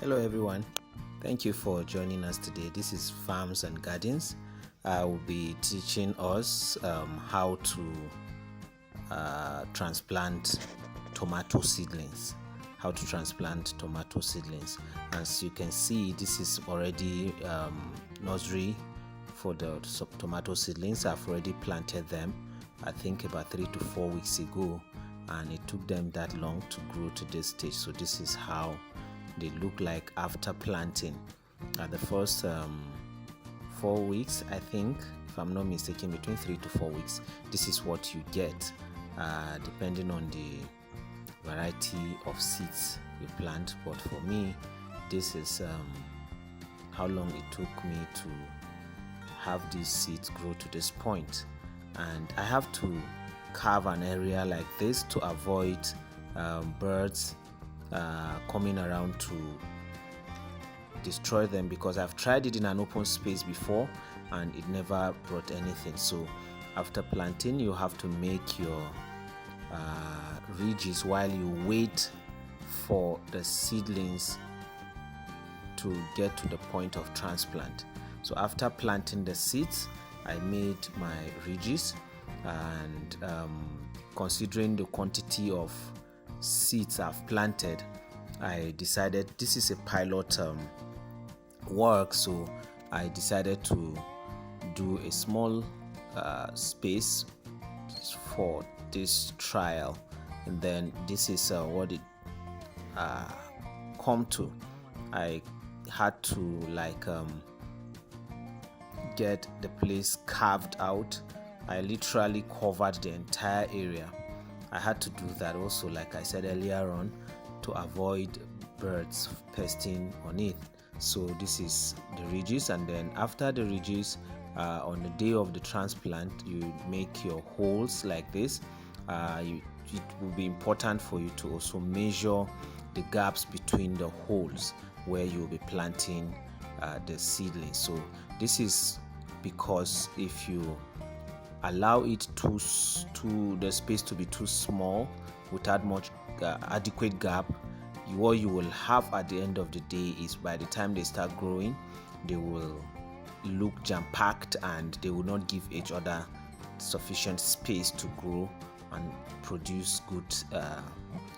Hello everyone, thank you for joining us today. This is Farms and Gardens. I will be teaching us how to transplant tomato seedlings. As you can see, this is already nursery for the tomato seedlings. I've already planted them, I think about 3 to 4 weeks ago, and it took them that long to grow to this stage. So this is how they look like after planting. At the first 4 weeks, I think, if I'm not mistaken, between 3 to 4 weeks, this is what you get, depending on the variety of seeds you plant. But for me, this is how long it took me to have these seeds grow to this point. And I have to carve an area like this to avoid birds coming around to destroy them, because I've tried it in an open space before and it never brought anything. So after planting, you have to make your ridges while you wait for the seedlings to get to the point of transplant. So after planting the seeds, I made my ridges, and considering the quantity of seeds I've planted, I decided this is a pilot work, so I decided to do a small space for this trial, and then this is what it come to. I had to get the place carved out. I literally covered the entire area. I had to do that also, like I said earlier on, to avoid birds pesting on it. So this is the ridges, and then after the ridges, on the day of the transplant, you make your holes like this. It will be important for you to also measure the gaps between the holes where you'll be planting the seedlings. So this is because if you allow it the space to be too small without much adequate gap, what you will have at the end of the day is, by the time they start growing, they will look jam-packed and they will not give each other sufficient space to grow and produce good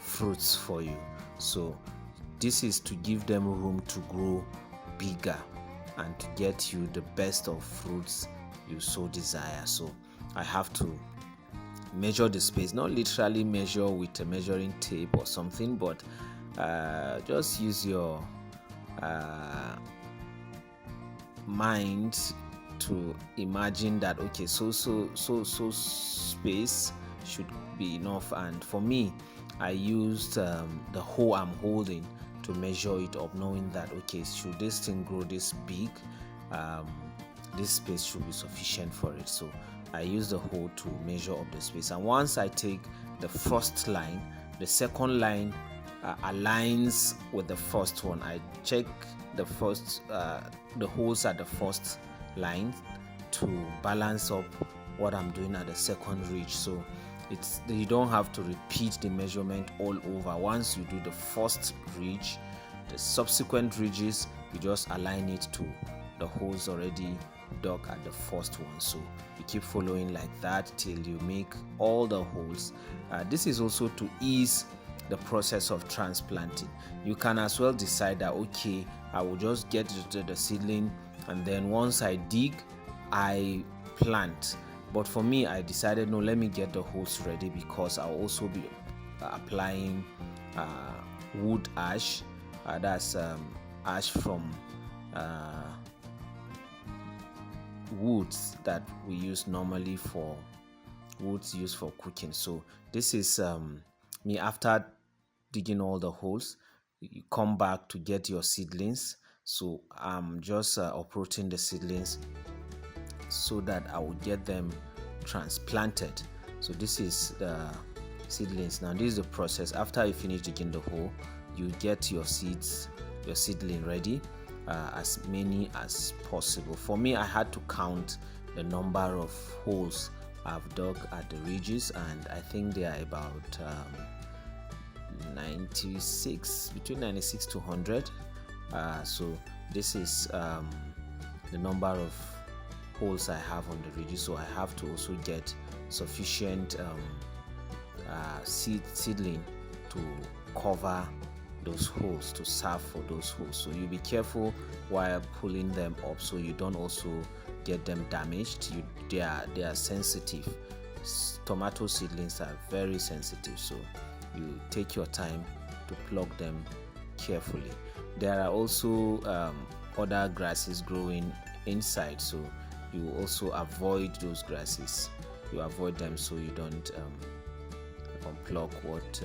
fruits for you. So this is to give them room to grow bigger and to get you the best of fruits you so desire. So I have to measure the space, not literally measure with a measuring tape or something, but just use your mind to imagine that, okay, so space should be enough. And for me, I used the hole I'm holding to measure it up, knowing that, okay, should this thing grow this big, this space should be sufficient for it. So I use the hole to measure up the space, and once I take the first line, the second line aligns with the first one. I check the holes at the first line to balance up what I'm doing at the second ridge. So you don't have to repeat the measurement all over. Once you do the first ridge, the subsequent ridges, you just align it to the holes already dug at the first one. So you keep following like that till you make all the holes. This is also to ease the process of transplanting. You can as well decide that, okay, I will just get the seedling, and then once I dig, I plant. But for me, I decided, no, let me get the holes ready, because I'll also be applying wood ash. That's ash from woods that we use normally for woods used for cooking. So this is me after digging all the holes. You come back to get your seedlings. So I'm just uprooting the seedlings so that I will get them transplanted. So this is the seedlings. Now this is the process. After you finish digging the hole, you get your seedling ready, as many as possible. For me, I had to count the number of holes I've dug at the ridges, and I think they are about 96, between 96 to 100. So this is the number of holes I have on the ridges, so I have to also get sufficient seedling to cover those holes, to serve for those holes. So you be careful while pulling them up so you don't also get them damaged. They are sensitive. Tomato seedlings are very sensitive, so you take your time to pluck them carefully. There are also other grasses growing inside, so you also avoid those grasses. You avoid them so you don't unpluck what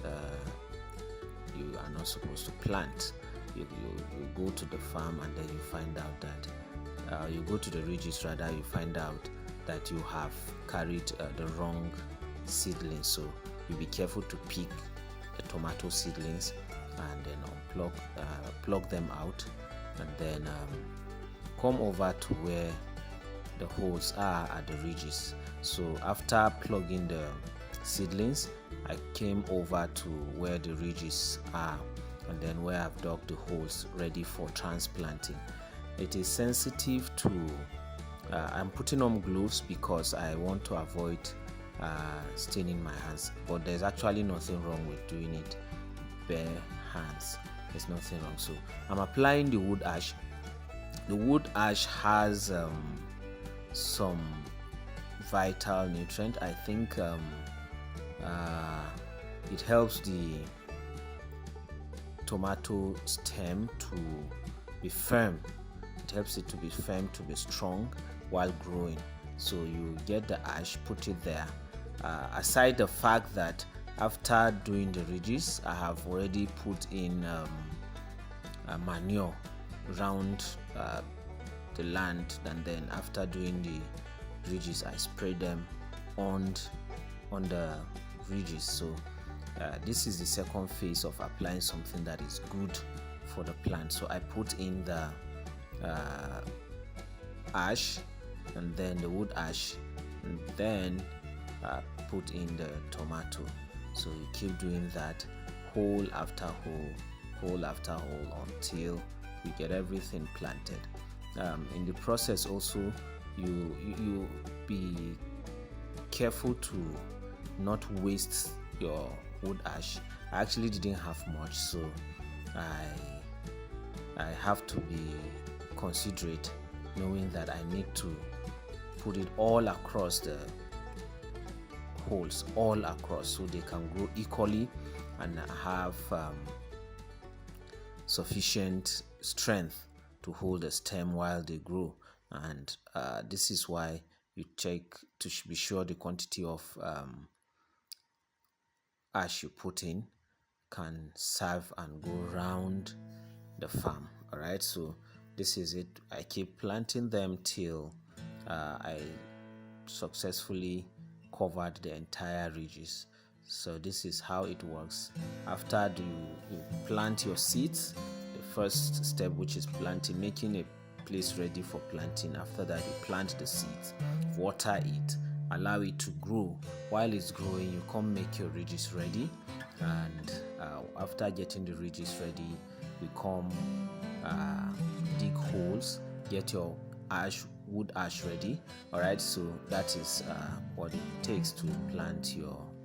you are not supposed to plant. You go to the farm and then you find out that you go to the ridges rather, you find out that you have carried the wrong seedlings. So you be careful to pick the tomato seedlings and then pluck them out, and then come over to where the holes are at the ridges. So after plugging the seedlings, I came over to where the ridges are, and then where I've dug the holes ready for transplanting. It is sensitive to I'm putting on gloves because I want to avoid staining my hands, but there's actually nothing wrong with doing it bare hands. There's nothing wrong. So I'm applying the wood ash. The wood ash has some vital nutrient. I think it helps the tomato stem to be firm. It helps it to be firm, to be strong while growing. So you get the ash, put it there. Aside the fact that after doing the ridges, I have already put in manure around the land, and then after doing the ridges, I spray them on the ridges. So this is the second phase of applying something that is good for the plant. So I put in the ash, and then the wood ash, and then put in the tomato. So you keep doing that hole after hole after hole until you get everything planted. In the process also, you be careful to not waste your wood ash. I actually didn't have much, so I have to be considerate, knowing that I need to put it all across the holes, all across, so they can grow equally and have sufficient strength to hold the stem while they grow. And this is why you check to be sure the quantity of ash you put in can serve and go round the farm. All right, so this is it. I keep planting them till I successfully covered the entire ridges. So this is how it works. After you plant your seeds, the first step, which is planting, making a place ready for planting. After that, you plant the seeds, water it, allow it to grow. While it's growing, you come make your ridges ready, and after getting the ridges ready, you come dig holes, get your wood ash ready. All right, so that is what it takes to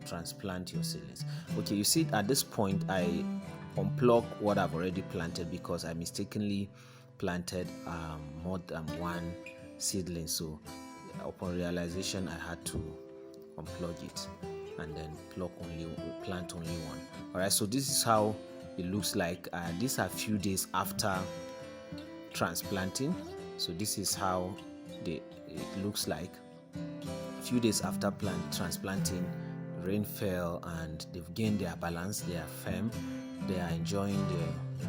transplant your seedlings. Okay, you see at this point I unplug what I've already planted because I mistakenly planted more than one seedling. So upon realization, I had to unplug it and then plant only one. All right, so this is how it looks like. These are a few days after transplanting. So this is how it looks like. A few days after transplanting, rain fell and they've gained their balance. They are firm. They are enjoying the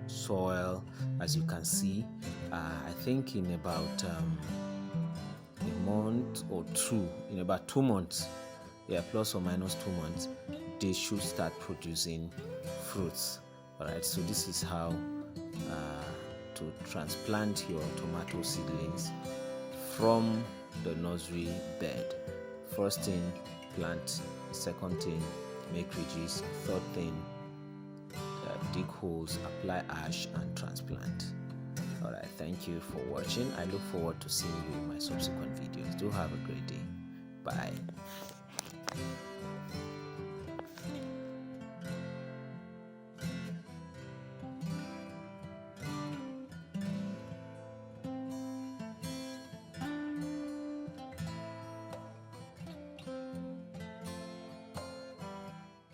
soil, as you can see. I think in about a month or two, in about 2 months, plus or minus 2 months, they should start producing fruits. All right, so this is how to transplant your tomato seedlings from the nursery bed. First thing, plant. Second thing, make ridges. Third thing, dig holes, apply ash, and transplant. Alright, thank you for watching. I look forward to seeing you in my subsequent videos. Do have a great day. Bye.